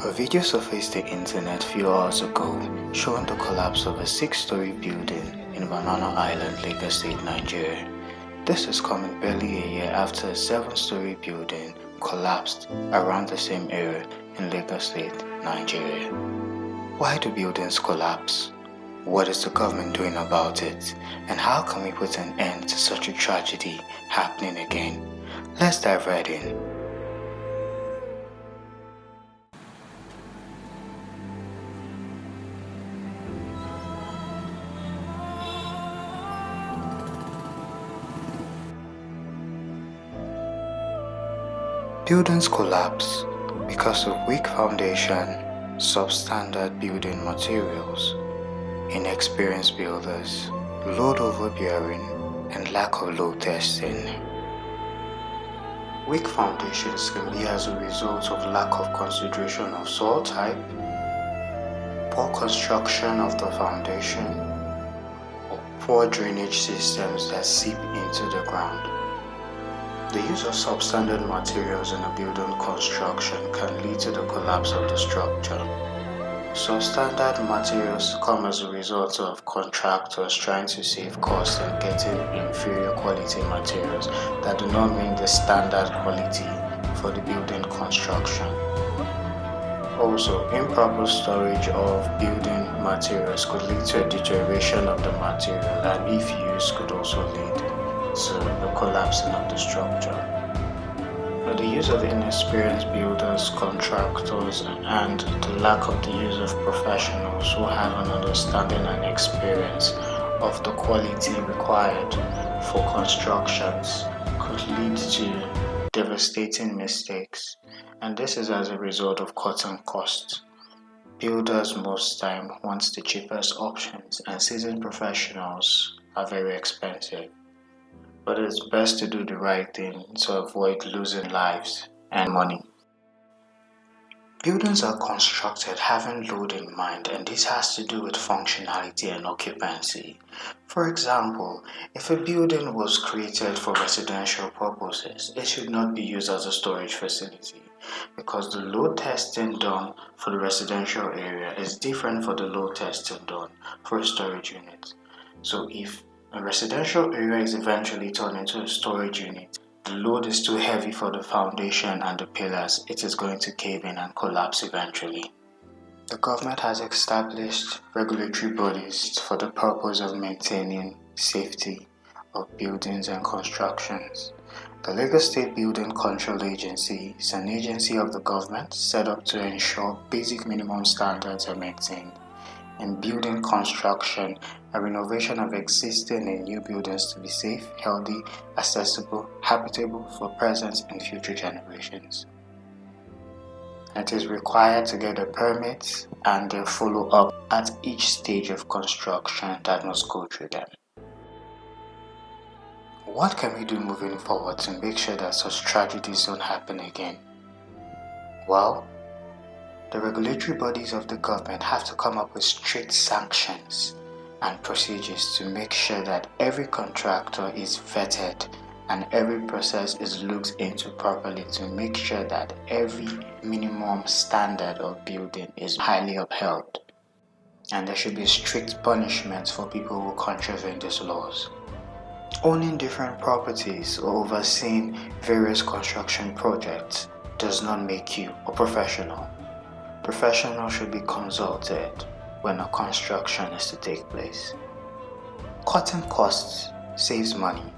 A video surfaced the internet a few hours ago showing the collapse of a 6-story building in Banana Island, Lagos State, Nigeria. This is coming barely a year after a 7-story building collapsed around the same area in Lagos State, Nigeria. Why do buildings collapse? What is the government doing about it? And how can we put an end to such a tragedy happening again? Let's dive right in. Buildings collapse because of weak foundation, substandard building materials, inexperienced builders, load overbearing, and lack of load testing. Weak foundations can be as a result of lack of consideration of soil type, poor construction of the foundation, or poor drainage systems that seep into the ground. The use of substandard materials in a building construction can lead to the collapse of the structure. Substandard materials come as a result of contractors trying to save costs and getting inferior quality materials that do not meet the standard quality for the building construction. Also, improper storage of building materials could lead to a deterioration of the material, and if used could also lead to the collapsing of the structure. But the use of inexperienced builders, contractors, and the lack of the use of professionals who have an understanding and experience of the quality required for constructions could lead to devastating mistakes, and this is as a result of cutting costs. Builders most time want the cheapest options, and seasoned professionals are very expensive. But it's best to do the right thing to avoid losing lives and money. Buildings are constructed having load in mind, and this has to do with functionality and occupancy. For example, if a building was created for residential purposes, it should not be used as a storage facility, because the load testing done for the residential area is different from the load testing done for a storage unit. So if a residential area is eventually turned into a storage unit, the load is too heavy for the foundation and the pillars, it is going to cave in and collapse eventually. The government has established regulatory bodies for the purpose of maintaining safety of buildings and constructions. The Lagos State Building Control Agency is an agency of the government set up to ensure basic minimum standards are maintained in building construction and renovation of existing and new buildings to be safe, healthy, accessible, habitable for present and future generations. It is required to get a permit and a follow-up at each stage of construction that must go through them. What can we do moving forward to make sure that such tragedies don't happen again? Well, the regulatory bodies of the government have to come up with strict sanctions and procedures to make sure that every contractor is vetted and every process is looked into properly to make sure that every minimum standard of building is highly upheld. And there should be strict punishments for people who contravene these laws. Owning different properties or overseeing various construction projects does not make you a professional. Professionals should be consulted when a construction is to take place. Cutting costs saves money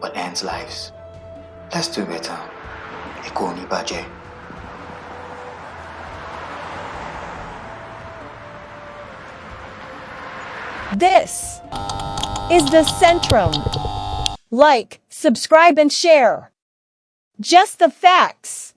but ends lives. Let's do better. Eko ni baje. This is the Centrum. Like, subscribe, and share. Just the facts.